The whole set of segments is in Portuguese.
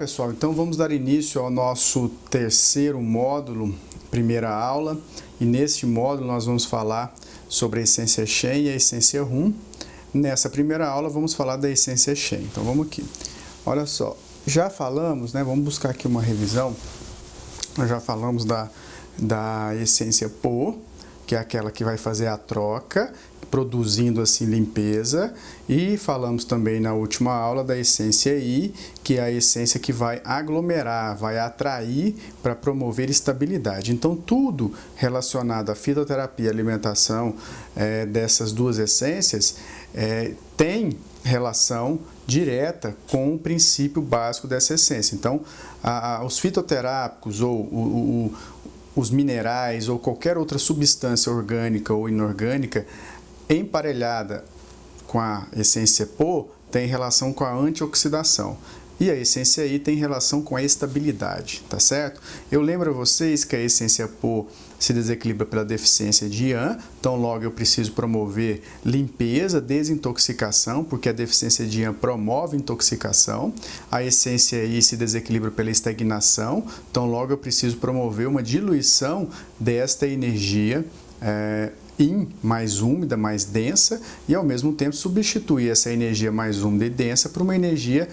pessoal, então vamos dar início ao nosso terceiro módulo, primeira aula, e neste módulo nós vamos falar sobre a essência Shen e a essência Rum. Nessa primeira aula vamos falar da essência Shen. Então vamos aqui. Olha só, já falamos, né? Vamos buscar aqui uma revisão. Nós já falamos da essência Po, que é aquela que vai fazer a troca, produzindo assim limpeza, e falamos também na última aula da essência I, que é a essência que vai aglomerar, vai atrair para promover estabilidade. Então tudo relacionado à fitoterapia e alimentação dessas duas essências tem relação direta com o princípio básico dessa essência. Então os fitoterápicos ou os minerais ou qualquer outra substância orgânica ou inorgânica emparelhada com a essência Po tem relação com a antioxidação. E a essência I tem relação com a estabilidade, tá certo? Eu lembro a vocês que a essência Po se desequilibra pela deficiência de Yang, então logo eu preciso promover limpeza, desintoxicação, porque a deficiência de Yang promove intoxicação. A essência I se desequilibra pela estagnação, então logo eu preciso promover uma diluição desta energia Yin mais úmida, mais densa, e ao mesmo tempo substituir essa energia mais úmida e densa por uma energia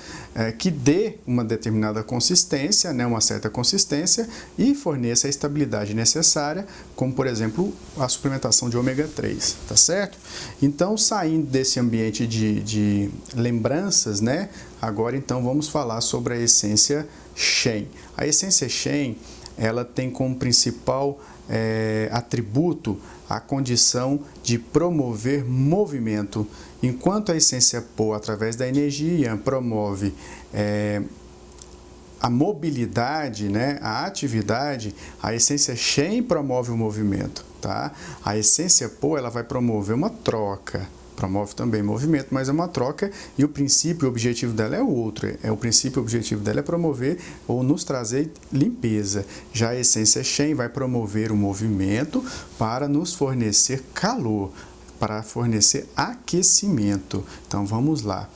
que dê uma determinada consistência, né, uma certa consistência, e forneça a estabilidade necessária, como por exemplo a suplementação de ômega 3, tá certo? Então, saindo desse ambiente de lembranças, né, agora então vamos falar sobre a essência Shen. A essência Shen, ela tem como principal atributo a condição de promover movimento, enquanto a essência Po, através da energia Yang, promove a mobilidade, né, a atividade, a essência Shen promove o movimento, tá? A essência Po, ela vai promover uma troca, promove também movimento, mas é uma troca, e o princípio, o objetivo dela é outro. O princípio, o objetivo dela é promover ou nos trazer limpeza. Já a essência Shen vai promover o movimento para nos fornecer calor, para fornecer aquecimento. Então vamos lá.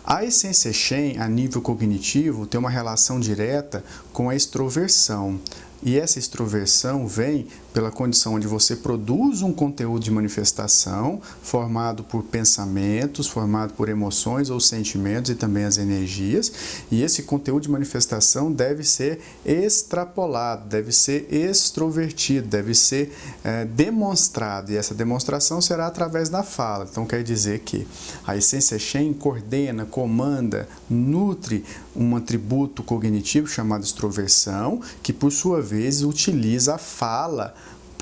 A essência Shen, a nível cognitivo, tem uma relação direta com a extroversão. E essa extroversão vem pela condição onde você produz um conteúdo de manifestação formado por pensamentos, formado por emoções ou sentimentos e também as energias. E esse conteúdo de manifestação deve ser extrapolado, deve ser extrovertido, deve ser demonstrado. E essa demonstração será através da fala. Então quer dizer que a essência Shen coordena, comanda, nutre um atributo cognitivo chamado extroversão, que por sua vez utiliza a fala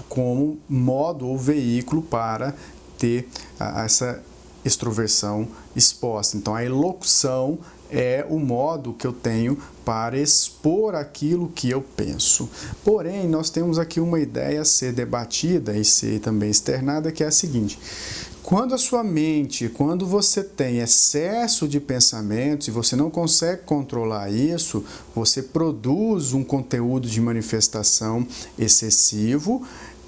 como modo ou veículo para ter essa extroversão exposta. Então a elocução é o modo que eu tenho para expor aquilo que eu penso. Porém, nós temos aqui uma ideia a ser debatida e ser também externada, que é a seguinte: quando a sua mente, quando você tem excesso de pensamentos e você não consegue controlar isso, você produz um conteúdo de manifestação excessivo,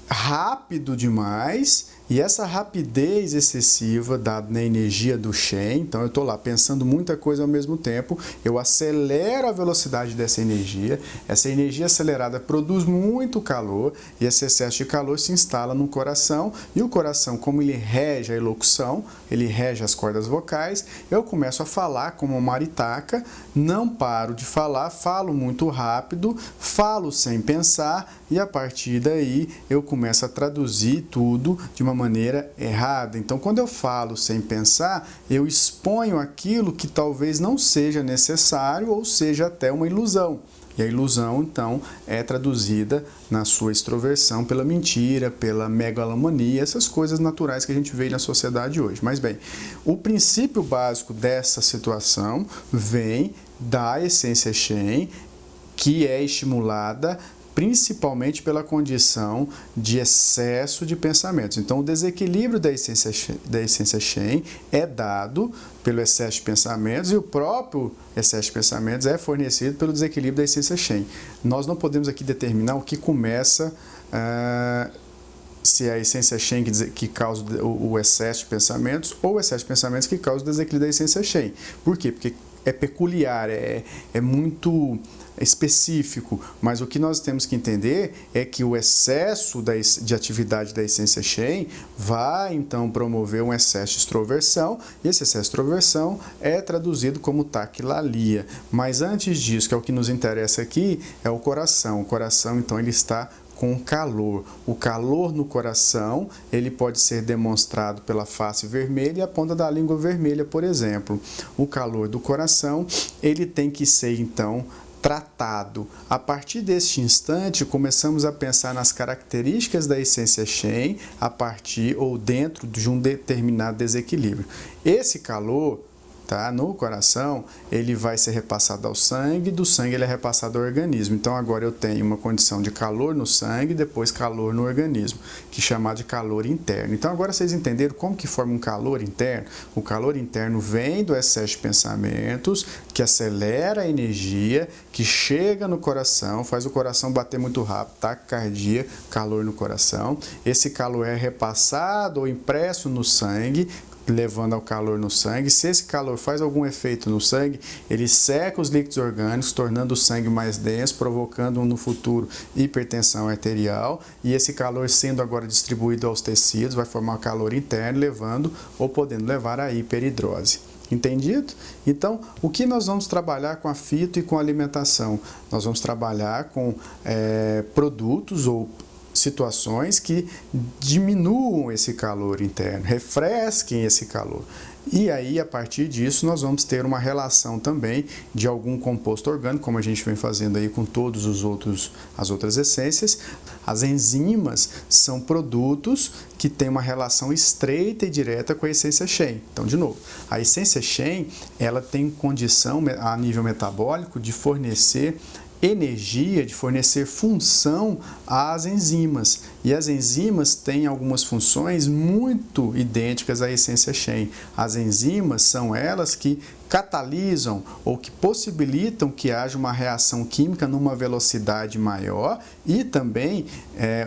rápido demais, e essa rapidez excessiva dada na energia do Shen, então eu estou lá pensando muita coisa ao mesmo tempo, eu acelero a velocidade dessa energia, essa energia acelerada produz muito calor, e esse excesso de calor se instala no coração, e o coração, como ele rege a elocução, ele rege as cordas vocais, eu começo a falar como uma maritaca, não paro de falar, falo muito rápido, falo sem pensar, e a partir daí eu começo a traduzir tudo de uma maneira errada. Então, quando eu falo sem pensar, eu exponho aquilo que talvez não seja necessário ou seja até uma ilusão. E a ilusão, então, é traduzida na sua extroversão pela mentira, pela megalomania, essas coisas naturais que a gente vê na sociedade hoje. Mas bem, o princípio básico dessa situação vem da essência Shen, que é estimulada principalmente pela condição de excesso de pensamentos. Então, o desequilíbrio da essência Shen é dado pelo excesso de pensamentos, e o próprio excesso de pensamentos é fornecido pelo desequilíbrio da essência Shen. Nós não podemos aqui determinar o que começa, se é a essência Shen que causa o excesso de pensamentos ou o excesso de pensamentos que causa o desequilíbrio da essência Shen. Por quê? Porque peculiar, é muito específico, mas o que nós temos que entender é que o excesso de atividade da essência Shen vai então promover um excesso de extroversão, e esse excesso de extroversão é traduzido como taquilalia. Mas antes disso, que é o que nos interessa aqui, é o coração. O coração, então, ele está com calor. O calor no coração, ele pode ser demonstrado pela face vermelha e a ponta da língua vermelha, por exemplo. O calor do coração, ele tem que ser, então, tratado. A partir deste instante, começamos a pensar nas características da essência Shen a partir ou dentro de um determinado desequilíbrio. Esse calor, no coração, ele vai ser repassado ao sangue, do sangue ele é repassado ao organismo. Então agora eu tenho uma condição de calor no sangue, depois calor no organismo, que é chamado de calor interno. Então agora vocês entenderam como que forma um calor interno? O calor interno vem do excesso de pensamentos, que acelera a energia, que chega no coração, faz o coração bater muito rápido, taquicardia, calor no coração. Esse calor é repassado ou impresso no sangue, levando ao calor no sangue. Se esse calor faz algum efeito no sangue, ele seca os líquidos orgânicos, tornando o sangue mais denso, provocando no futuro hipertensão arterial, e esse calor sendo agora distribuído aos tecidos, vai formar calor interno, levando ou podendo levar à hiperidrose. Entendido? Então, o que nós vamos trabalhar com a fito e com a alimentação? Nós vamos trabalhar com produtos ou situações que diminuam esse calor interno, refresquem esse calor. E aí, a partir disso, nós vamos ter uma relação também de algum composto orgânico, como a gente vem fazendo aí com todos as outras essências. As enzimas são produtos que têm uma relação estreita e direta com a essência Shen. Então, de novo, a essência Shen, ela tem condição a nível metabólico de fornecer energia, de fornecer função às enzimas. E as enzimas têm algumas funções muito idênticas à essência Shen. As enzimas são elas que catalisam ou que possibilitam que haja uma reação química numa velocidade maior e também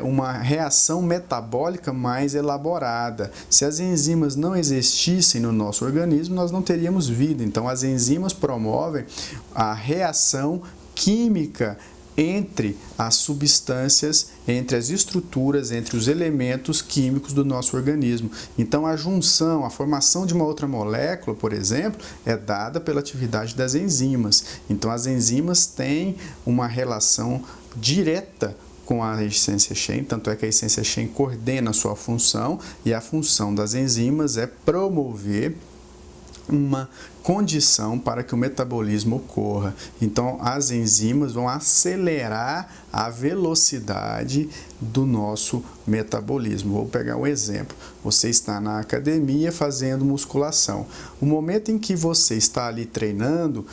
uma reação metabólica mais elaborada. Se as enzimas não existissem no nosso organismo, nós não teríamos vida. Então, as enzimas promovem a reação química entre as substâncias, entre as estruturas, entre os elementos químicos do nosso organismo. Então, a junção, a formação de uma outra molécula, por exemplo, é dada pela atividade das enzimas. Então, as enzimas têm uma relação direta com a essência Shen, tanto é que a essência Shen coordena a sua função, e a função das enzimas é promover uma condição para que o metabolismo ocorra. Então, as enzimas vão acelerar a velocidade do nosso metabolismo. Vou pegar um exemplo. Você está na academia fazendo musculação. O momento em que você está ali treinando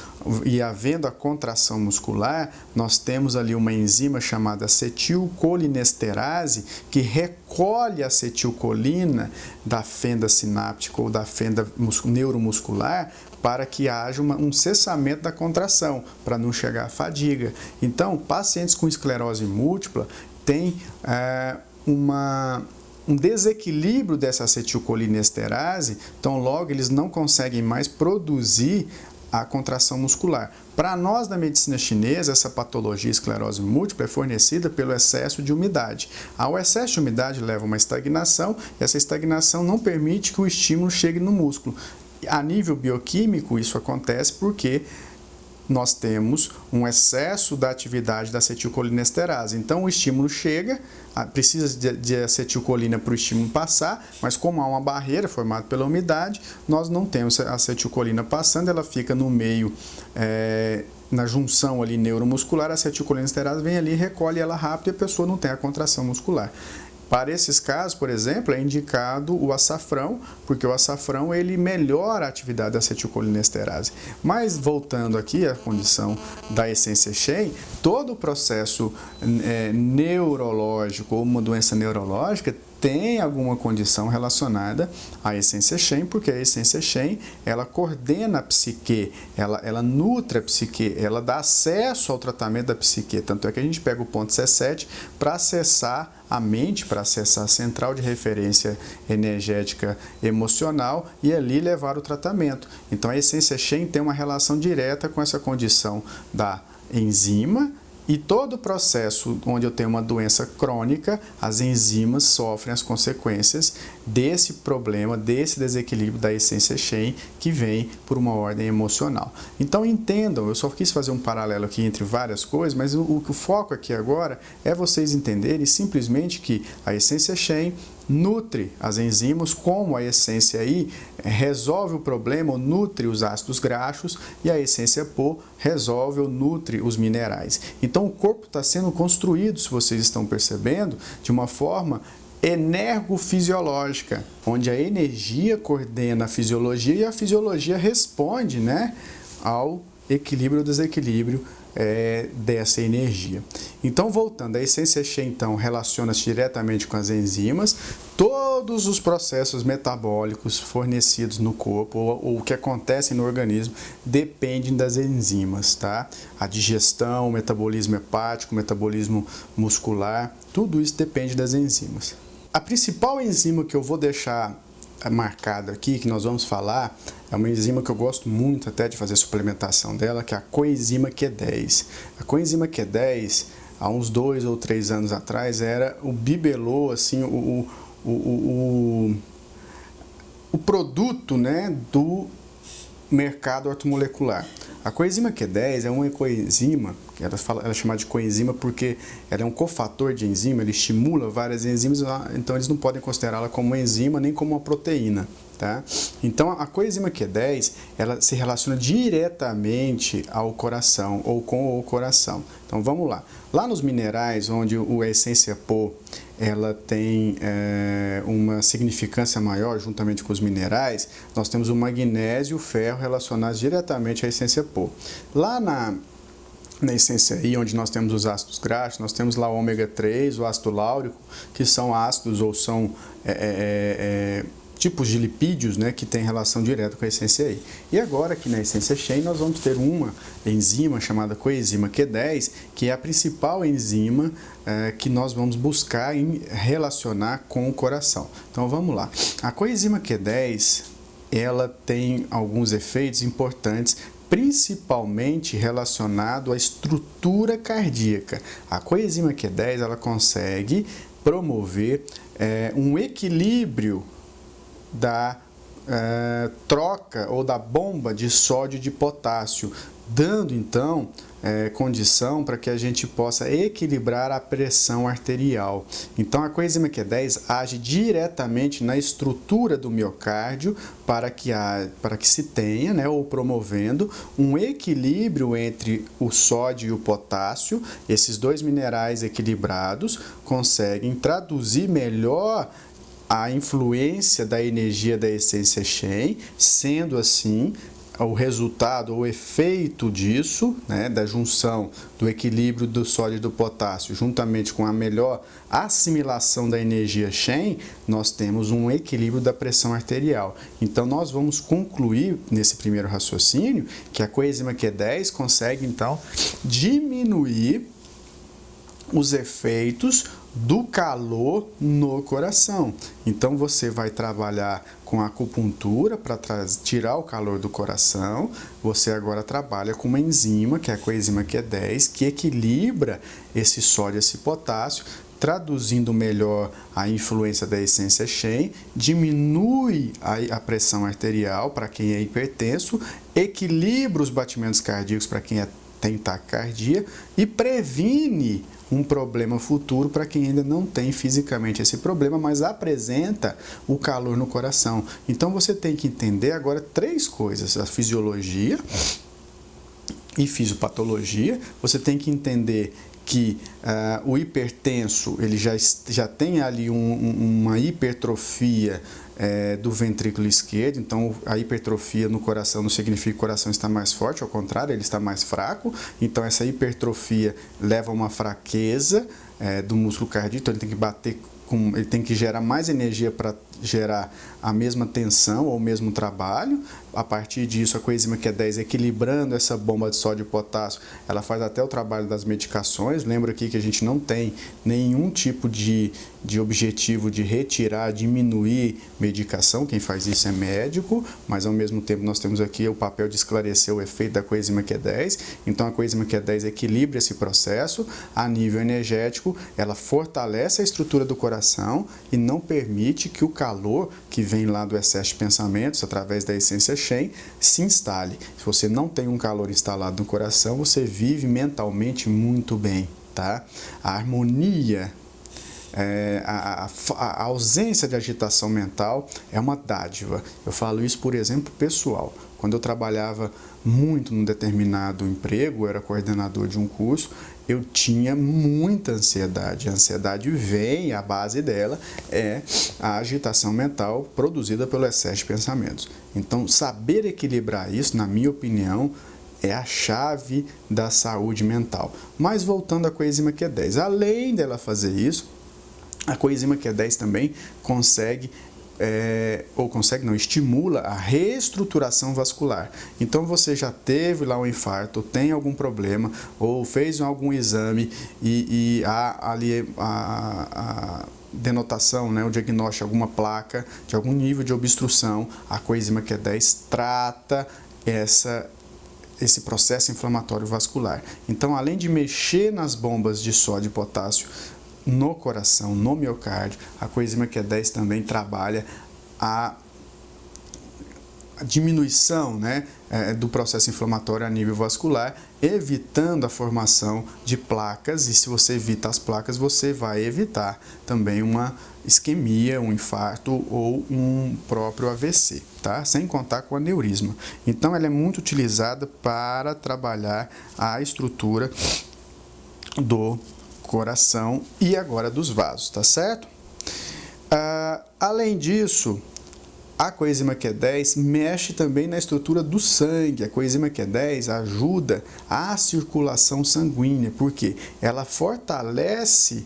e havendo a contração muscular, nós temos ali uma enzima chamada acetilcolinesterase que recolhe a acetilcolina da fenda sináptica ou da fenda neuromuscular para que haja um cessamento da contração, para não chegar à fadiga. Então, pacientes com esclerose múltipla têm um desequilíbrio dessa acetilcolinesterase, então logo eles não conseguem mais produzir a contração muscular. Para nós da medicina chinesa, essa patologia esclerose múltipla é fornecida pelo excesso de umidade. Ao excesso de umidade leva a uma estagnação, e essa estagnação não permite que o estímulo chegue no músculo. A nível bioquímico, isso acontece porque nós temos um excesso da atividade da acetilcolinesterase. Então, o estímulo chega, precisa de acetilcolina para o estímulo passar, mas como há uma barreira formada pela umidade, nós não temos a acetilcolina passando, ela fica no meio, na junção ali neuromuscular, a acetilcolinesterase vem ali, recolhe ela rápido e a pessoa não tem a contração muscular. Para esses casos, por exemplo, é indicado o açafrão, porque o açafrão ele melhora a atividade da acetilcolinesterase. Mas voltando aqui à condição da essência Shen, todo o processo neurológico ou uma doença neurológica tem alguma condição relacionada à essência Shen, porque a essência Shen, ela coordena a psique, ela nutre a psique, ela dá acesso ao tratamento da psique. Tanto é que a gente pega o ponto C7 para acessar a mente para acessar a central de referência energética emocional e ali levar o tratamento. Então a essência Shen tem uma relação direta com essa condição da enzima. E todo o processo onde eu tenho uma doença crônica, as enzimas sofrem as consequências desse problema, desse desequilíbrio da essência Shen que vem por uma ordem emocional. Então entendam, eu só quis fazer um paralelo aqui entre várias coisas, mas o foco aqui agora é vocês entenderem simplesmente que a essência Shen nutre as enzimas, como a essência I resolve o problema ou nutre os ácidos graxos e a essência Po resolve ou nutre os minerais. Então o corpo está sendo construído, se vocês estão percebendo, de uma forma energofisiológica, onde a energia coordena a fisiologia e a fisiologia responde, né, ao equilíbrio ou desequilíbrio dessa energia. Então, voltando, a essência Shen então relaciona-se diretamente com as enzimas. Todos os processos metabólicos fornecidos no corpo ou que acontecem no organismo dependem das enzimas, tá? A digestão, o metabolismo hepático, o metabolismo muscular, tudo isso depende das enzimas. A principal enzima que eu vou deixar marcada aqui, que nós vamos falar, é uma enzima que eu gosto muito até de fazer suplementação dela, que é a coenzima Q10. A coenzima Q10, há uns 2 ou 3 anos atrás, era o bibelô, assim, o produto, né, do mercado ortomolecular. A coenzima Q10 é uma coenzima, ela é chamada de coenzima porque ela é um cofator de enzima, ele estimula várias enzimas, então eles não podem considerá-la como uma enzima nem como uma proteína, tá? Então a coenzima Q10, ela se relaciona diretamente ao coração ou com o coração. Então vamos lá. Lá nos minerais, onde a essência Po ela tem uma significância maior juntamente com os minerais, nós temos o magnésio e o ferro relacionados diretamente à essência Po. Lá na essência I, onde nós temos os ácidos graxos, nós temos lá o ômega 3, o ácido láurico, que são ácidos ou são tipos de lipídios, né, que têm relação direta com a essência I. E agora aqui na essência Shen nós vamos ter uma enzima chamada coenzima Q10, que é a principal enzima que nós vamos buscar em relacionar com o coração. Então vamos lá. A coenzima Q10, ela tem alguns efeitos importantes, principalmente relacionado à estrutura cardíaca. A coenzima Q10 ela consegue promover um equilíbrio da troca ou da bomba de sódio e de potássio, dando então condição para que a gente possa equilibrar a pressão arterial. Então a coenzima Q10 age diretamente na estrutura do miocárdio para que se tenha, né, ou promovendo um equilíbrio entre o sódio e o potássio. Esses dois minerais equilibrados conseguem traduzir melhor a influência da energia da essência Shen, sendo assim o resultado, o efeito disso, né, da junção do equilíbrio do sódio e do potássio, juntamente com a melhor assimilação da energia Shen, nós temos um equilíbrio da pressão arterial. Então nós vamos concluir nesse primeiro raciocínio que a coenzima Q10 consegue então diminuir os efeitos do calor no coração. Então você vai trabalhar com a acupuntura para tirar o calor do coração. Você agora trabalha com uma enzima, que é a coenzima Q10, que equilibra esse sódio e esse potássio, traduzindo melhor a influência da essência Shen, diminui a pressão arterial para quem é hipertenso, equilibra os batimentos cardíacos para quem tem taquicardia e previne um problema futuro para quem ainda não tem fisicamente esse problema, mas apresenta o calor no coração. Então você tem que entender agora 3 coisas: a fisiologia e fisiopatologia. Você tem que entender que o hipertenso ele já tem ali uma hipertrofia do ventrículo esquerdo. Então a hipertrofia no coração não significa que o coração está mais forte, ao contrário, ele está mais fraco. Então essa hipertrofia leva a uma fraqueza do músculo cardíaco, então ele tem que bater ele tem que gerar mais energia para gerar a mesma tensão ou o mesmo trabalho. A partir disso, a coenzima Q10, equilibrando essa bomba de sódio e potássio, ela faz até o trabalho das medicações. Lembra aqui que a gente não tem nenhum tipo de objetivo de retirar, diminuir medicação. Quem faz isso é médico, mas ao mesmo tempo nós temos aqui o papel de esclarecer o efeito da coenzima Q10. Então a coenzima Q10 equilibra esse processo. A nível energético, ela fortalece a estrutura do coração e não permite que o calor que vem lá do excesso de pensamentos, através da essência Shen, se instale. Se você não tem um calor instalado no coração, você vive mentalmente muito bem, tá? A harmonia, a ausência de agitação mental é uma dádiva. Eu falo isso por exemplo pessoal. Quando eu trabalhava muito num determinado emprego, eu era coordenador de um curso, eu tinha muita ansiedade. A ansiedade vem, a base dela é a agitação mental produzida pelo excesso de pensamentos. Então, saber equilibrar isso, na minha opinião, é a chave da saúde mental. Mas voltando à coenzima Q10, além dela fazer isso, a coenzima Q10 também estimula a reestruturação vascular. Então você já teve lá um infarto, tem algum problema, ou fez algum exame e há ali a denotação, né, o diagnóstico de alguma placa, de algum nível de obstrução, a coenzima Q10 trata esse processo inflamatório vascular. Então, além de mexer nas bombas de sódio e potássio no coração, no miocárdio, a coenzima Q10 também trabalha a diminuição, né, do processo inflamatório a nível vascular, evitando a formação de placas. E se você evita as placas, você vai evitar também uma isquemia, um infarto ou um próprio AVC, tá? Sem contar com aneurisma. Então, ela é muito utilizada para trabalhar a estrutura do coração e agora dos vasos, tá certo? Além disso, a coenzima Q10 mexe também na estrutura do sangue. A coenzima Q10 ajuda a circulação sanguínea, porque ela fortalece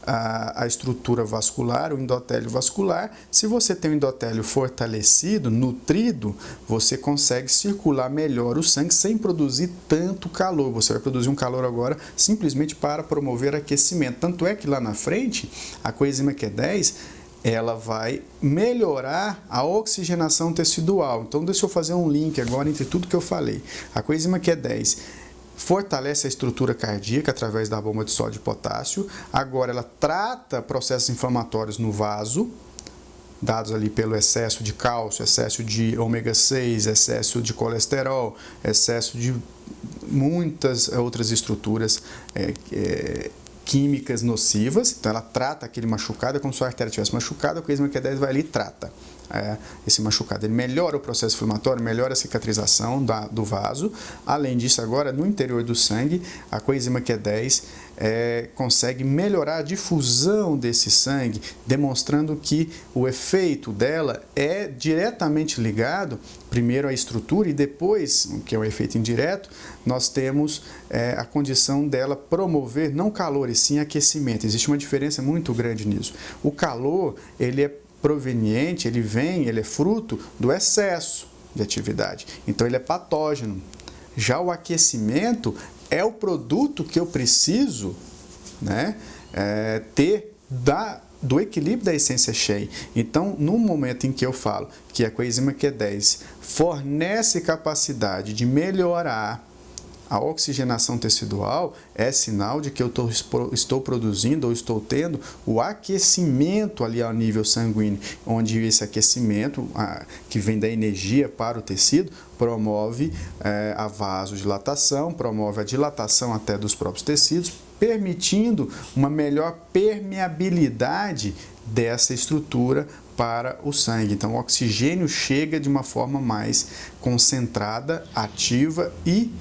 a estrutura vascular, o endotélio vascular. Se você tem o endotélio fortalecido, nutrido, você consegue circular melhor o sangue sem produzir tanto calor. Você vai produzir um calor agora simplesmente para promover aquecimento. Tanto é que lá na frente, a coenzima Q10 ela vai melhorar a oxigenação tecidual. Então, deixa eu fazer um link agora entre tudo que eu falei. A coenzima Q10 fortalece a estrutura cardíaca através da bomba de sódio e potássio. Agora, ela trata processos inflamatórios no vaso, dados ali pelo excesso de cálcio, excesso de ômega 6, excesso de colesterol, excesso de muitas outras estruturas químicas nocivas. Então ela trata aquele machucado, é como se a artéria tivesse machucada, a coenzima Q10 vai ali e trata esse machucado. Ele melhora o processo inflamatório, melhora a cicatrização do vaso. Além disso, agora no interior do sangue, a coenzima Q10 consegue melhorar a difusão desse sangue, demonstrando que o efeito dela é diretamente ligado primeiro à estrutura e depois, que é o efeito indireto, nós temos a condição dela promover não calor e sim aquecimento. Existe uma diferença muito grande nisso. O calor, ele é proveniente, ele é fruto do excesso de atividade. Então ele é patógeno. Já o aquecimento é o produto que eu preciso, né, ter do equilíbrio da essência Shen. Então, no momento em que eu falo que a coenzima Q10 fornece capacidade de melhorar a oxigenação tecidual, é sinal de que eu estou produzindo ou estou tendo o aquecimento ali ao nível sanguíneo, onde esse aquecimento, que vem da energia para o tecido, promove a vasodilatação, promove a dilatação até dos próprios tecidos, permitindo uma melhor permeabilidade dessa estrutura para o sangue. Então, o oxigênio chega de uma forma mais concentrada, ativa e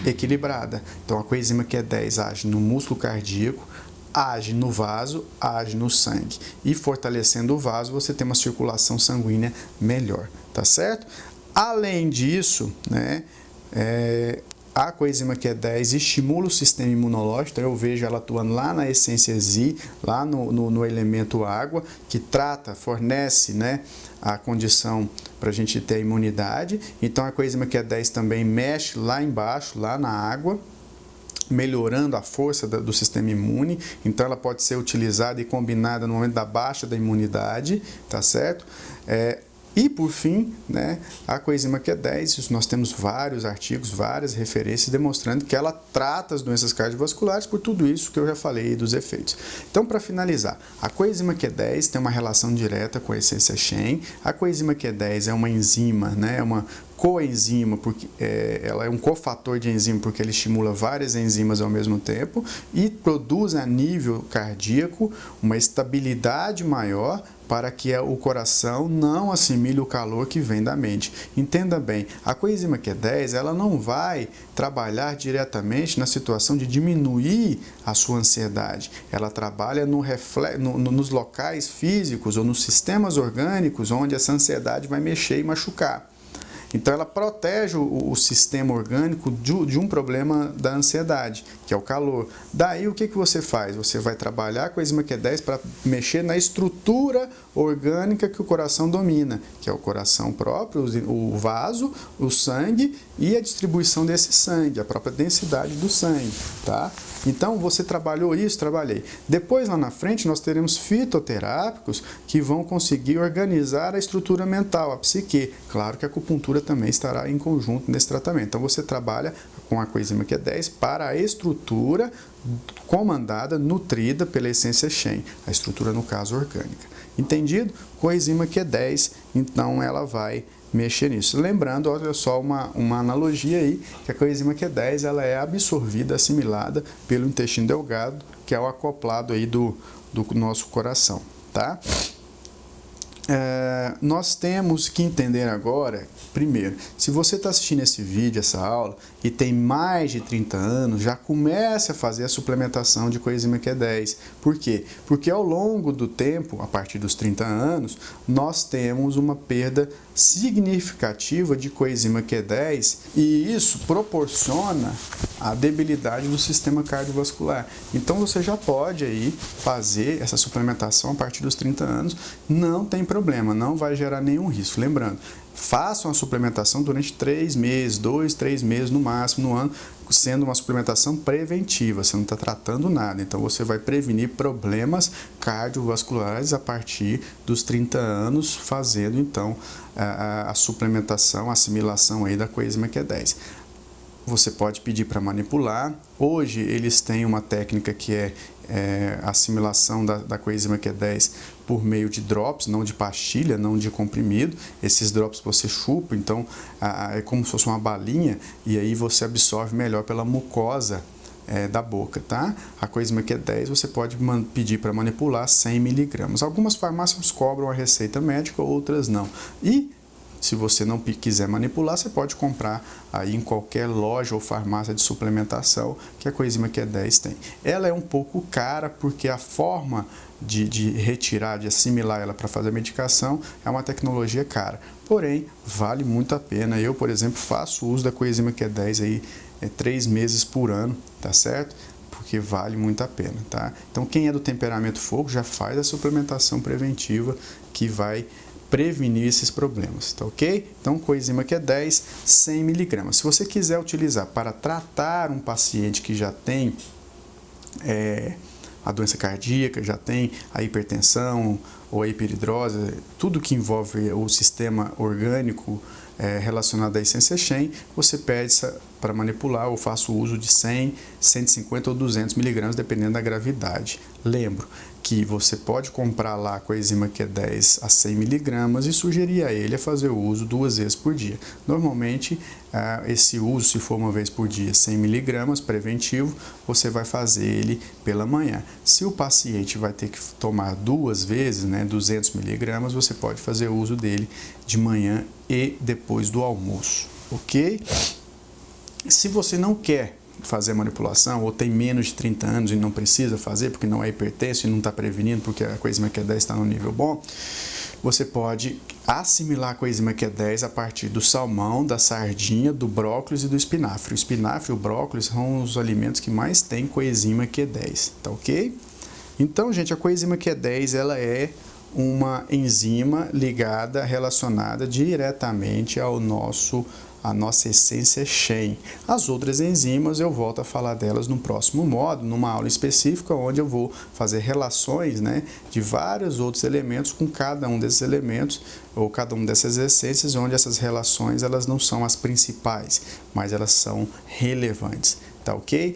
equilibrada. Então, a coenzima Q10 age no músculo cardíaco, age no vaso, age no sangue. E fortalecendo o vaso, você tem uma circulação sanguínea melhor, tá certo? Além disso, né, a coenzima Q10 estimula o sistema imunológico, então eu vejo ela atuando lá na essência Z, lá no elemento água, que fornece, né, a condição para a gente ter a imunidade. Então a coenzima Q10 também mexe lá embaixo, lá na água, melhorando a força do sistema imune. Então ela pode ser utilizada e combinada no momento da baixa da imunidade, tá certo? E por fim, né, a coenzima Q10, nós temos vários artigos, várias referências demonstrando que ela trata as doenças cardiovasculares por tudo isso que eu já falei dos efeitos. Então, para finalizar, a coenzima Q10 tem uma relação direta com a essência Shen. A coenzima Q10 é uma enzima, né, é uma coenzima, porque ela é um cofator de enzima, porque ele estimula várias enzimas ao mesmo tempo e produz a nível cardíaco uma estabilidade maior para que o coração não assimile o calor que vem da mente. Entenda bem, a coenzima Q10 ela não vai trabalhar diretamente na situação de diminuir a sua ansiedade. Ela trabalha nos locais físicos ou nos sistemas orgânicos onde essa ansiedade vai mexer e machucar. Então, ela protege o sistema orgânico de um problema da ansiedade, que é o calor. Daí, o que você faz? Você vai trabalhar com a coenzima Q10 para mexer na estrutura orgânica que o coração domina, que é o coração próprio, o vaso, o sangue e a distribuição desse sangue, a própria densidade do sangue, tá? Então, você trabalhou isso? Trabalhei. Depois, lá na frente, nós teremos fitoterápicos que vão conseguir organizar a estrutura mental, a psique. Claro que a acupuntura também estará em conjunto nesse tratamento. Então, você trabalha com a coenzima Q10 para a estrutura comandada, nutrida pela essência Shen, a estrutura, no caso, orgânica. Entendido? Coenzima Q10, então, ela vai mexer nisso. Lembrando, olha só uma analogia aí, que a coenzima Q10 ela é absorvida, assimilada pelo intestino delgado, que é o acoplado aí do nosso coração, tá? Nós temos que entender agora, primeiro, se você está assistindo esse vídeo, essa aula, e tem mais de 30 anos, já comece a fazer a suplementação de coenzima Q10. Por quê? Porque ao longo do tempo, a partir dos 30 anos, nós temos uma perda significativa de coenzima Q10 e isso proporciona a debilidade do sistema cardiovascular. Então você já pode aí fazer essa suplementação a partir dos 30 anos, não tem problema, não vai gerar nenhum risco. Lembrando, façam a suplementação durante 3 meses, 2, 3 meses no máximo no ano, sendo uma suplementação preventiva, você não está tratando nada, então você vai prevenir problemas cardiovasculares a partir dos 30 anos, fazendo então a suplementação, a assimilação aí da coenzima Q10. Você pode pedir para manipular. Hoje eles têm uma técnica que é a assimilação da coenzima Q10 por meio de drops, não de pastilha, não de comprimido. Esses drops você chupa, então é como se fosse uma balinha e aí você absorve melhor pela mucosa da boca, tá? A coenzima Q10 você pode pedir para manipular 100 mg. Algumas farmácias cobram a receita médica, outras não. E se você não quiser manipular, você pode comprar aí em qualquer loja ou farmácia de suplementação que a coenzima Q10 tem. Ela é um pouco cara porque a forma de retirar, de assimilar ela para fazer a medicação é uma tecnologia cara. Porém, vale muito a pena. Eu, por exemplo, faço uso da coenzima Q10 aí 3 meses por ano, tá certo? Porque vale muito a pena, tá? Então, quem é do temperamento fogo já faz a suplementação preventiva que vai prevenir esses problemas, tá ok? Então, coenzima Q10, 100 mg. Se você quiser utilizar para tratar um paciente que já tem a doença cardíaca, já tem a hipertensão ou a hiperidrose, tudo que envolve o sistema orgânico relacionado à essência Shen, você pede para manipular ou faça o uso de 100, 150 ou 200 mg, dependendo da gravidade. Lembro que você pode comprar lá a coenzima Q10 a 100 mg e sugerir a ele a fazer o uso 2 vezes por dia. Normalmente, esse uso, se for uma vez por dia, 100 mg preventivo, você vai fazer ele pela manhã. Se o paciente vai ter que tomar 2 vezes, né, 200 mg, você pode fazer o uso dele de manhã e depois do almoço, ok? Se você não quer fazer manipulação ou tem menos de 30 anos e não precisa fazer porque não é hipertenso e não está prevenindo porque a coenzima Q10 está no nível bom, você pode assimilar a coenzima Q10 a partir do salmão, da sardinha, do brócolis e do espinafre. O espinafre e o brócolis são os alimentos que mais têm coenzima Q10, tá ok? Então, gente, a coenzima Q10 ela é uma enzima ligada, relacionada diretamente à nossa essência Shen. As outras enzimas eu volto a falar delas no próximo módulo, numa aula específica, onde eu vou fazer relações, né, de vários outros elementos com cada um desses elementos, ou cada uma dessas essências, onde essas relações elas não são as principais, mas elas são relevantes, tá ok?